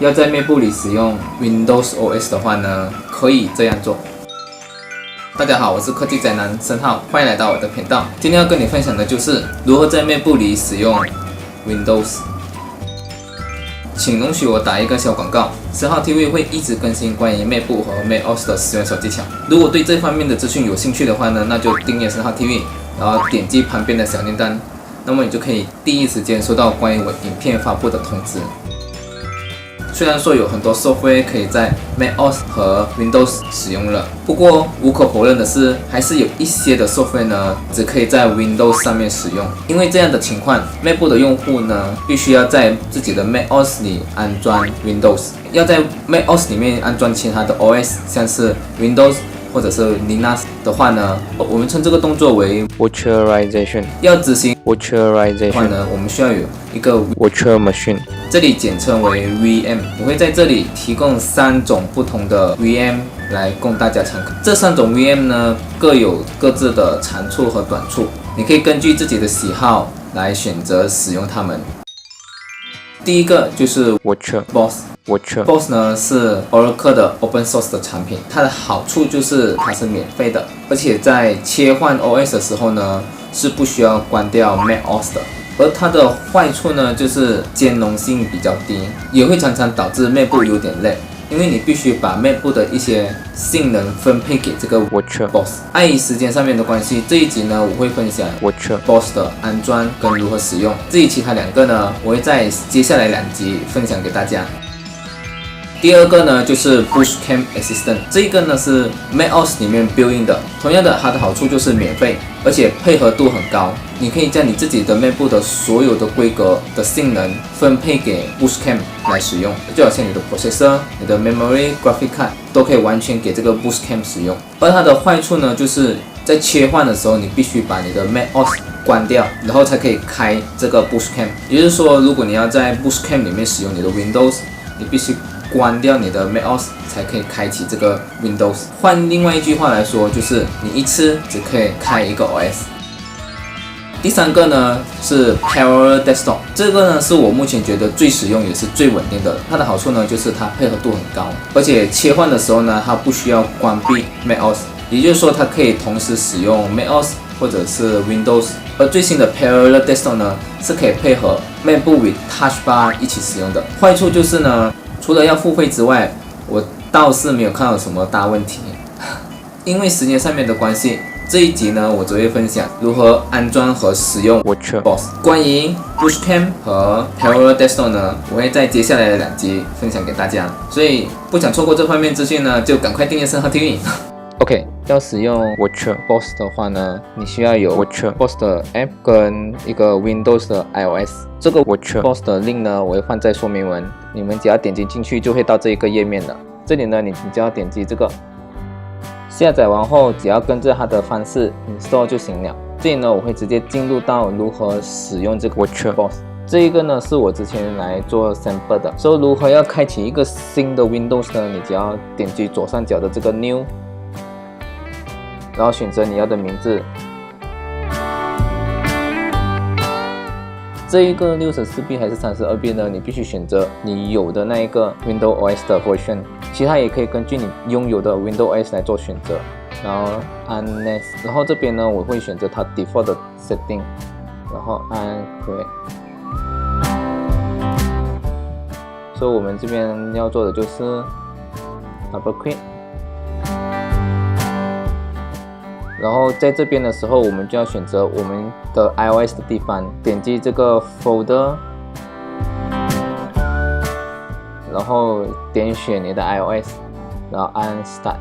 要在 MacBook 里使用 Windows OS 的话呢，可以这样做。大家好，我是科技宅男申浩，欢迎来到我的频道。今天要跟你分享的就是如何在 MacBook 里使用 Windows。请容许我打一个小广告，申浩 TV 会一直更新关于 MacBook 和 macOS 的使用小技巧。如果对这方面的资讯有兴趣的话呢，那就订阅申浩 TV， 然后点击旁边的小铃铛，那么你就可以第一时间收到关于我影片发布的通知。虽然说有很多 software 可以在 macOS 和 Windows 使用了，不过无可否认的是，还是有一些的 software 呢，只可以在 Windows 上面使用。因为这样的情况 ，MacBook 的用户呢，必须要在自己的 macOS 里安装 Windows， 要在 macOS 里面安装其他的 OS， 像是 Windows 或者是 Linux 的话呢，我们称这个动作为 virtualization。要执行 virtualization 的话呢，我们需要有一个 virtual machine， 这里简称为 VM。我会在这里提供3种不同的 VM 来供大家参考。这3种 VM 呢，各有各自的长处和短处，你可以根据自己的喜好来选择使用它们。第一个就是 VirtualBox。VirtualBox 呢是 Oracle 的 Open Source 的产品，它的好处就是它是免费的，而且在切换 OS 的时候呢是不需要关掉 macOS 的。而它的坏处呢就是兼容性比较低，也会常常导致 MacBook 有点累，因为你必须把 MacBook 的一些性能分配给这个 VirtualBox。碍于时间上面的关系，这一集呢我会分享 VirtualBox 的安装跟如何使用。至于其他2个呢，我会在接下来2集分享给大家。第二个呢就是 Bootcamp Assistant， 这个呢是 macOS 里面 built-in 的，同样的它的好处就是免费，而且配合度很高。你可以将你自己的 MacBook 的所有的规格的性能分配给 Bootcamp 来使用，就好像你的 processor、你的 memory、graphic card 都可以完全给这个 Bootcamp 使用。而它的坏处呢，就是在切换的时候，你必须把你的 macOS 关掉，然后才可以开这个 Bootcamp。也就是说，如果你要在 Bootcamp 里面使用你的 Windows， 你必须关掉你的 macOS 才可以开启这个 Windows。 换另外一句话来说，就是你一次只可以开一个 OS。 第3个呢是 Parallel Desktop， 这个呢是我目前觉得最实用也是最稳定的。它的好处呢就是它配合度很高，而且切换的时候呢它不需要关闭 macOS， 也就是说它可以同时使用 macOS 或者是 Windows。 而最新的 Parallel Desktop 呢是可以配合 MacBook with Touch Bar 一起使用的。坏处就是呢，除了要付费之外，我倒是没有看到什么大问题。因为时间上面的关系，这一集呢我只会分享如何安装和使用 VirtualBox。 关于 Bootcamp 和 Parallel Desktop 呢，我会在接下来的2集分享给大家，所以不想错过这方面资讯呢，就赶快订阅申浩 TV。OK， 要使用 VirtualBox 的话呢，你需要有 VirtualBox 的 App 跟一个 Windows 的 iOS。 这个 VirtualBox 的 link 呢，我会放在说明文，你们只要点击进去就会到这一个页面了。这里呢，你只要点击这个下载完后，只要跟着它的方式 install 就行了。这里呢，我会直接进入到如何使用这个 VirtualBox。这一个呢是我之前来做 sample 的，所以如何要开启一个新的 Windows 呢？你只要点击左上角的这个 New， 然后选择你要的名字。这一个 64B 还是 32B 呢？你必须选择你有的那一个 Windows OS 的 version， 其他也可以根据你拥有的 Windows OS 来做选择。然后按 Next， 然后这边呢我会选择它 Default 的 Setting， 然后按 Create。所以我们这边要做的就是 Double Click。然后在这边的时候，我们就要选择我们的 iOS 的地方，点击这个 Folder， 然后点选你的 iOS， 然后按 Start。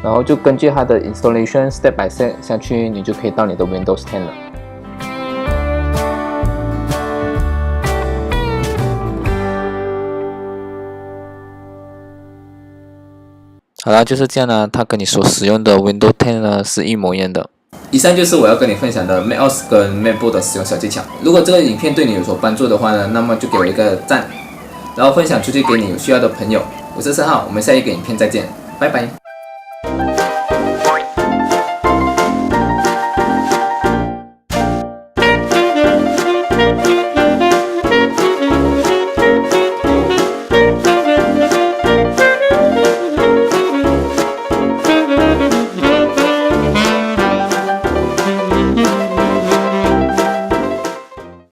然后就根据它的 installation step by step 下去，你就可以到你的 Windows 10了。好啦，就是这样呢，它跟你所使用的 Windows 10呢是一模一样的。以上就是我要跟你分享的 macOS 跟 MacBook 的使用小技巧。如果这个影片对你有所帮助的话呢，那么就给我一个赞，然后分享出去给你有需要的朋友。我是申浩，我们下一个影片再见，拜拜。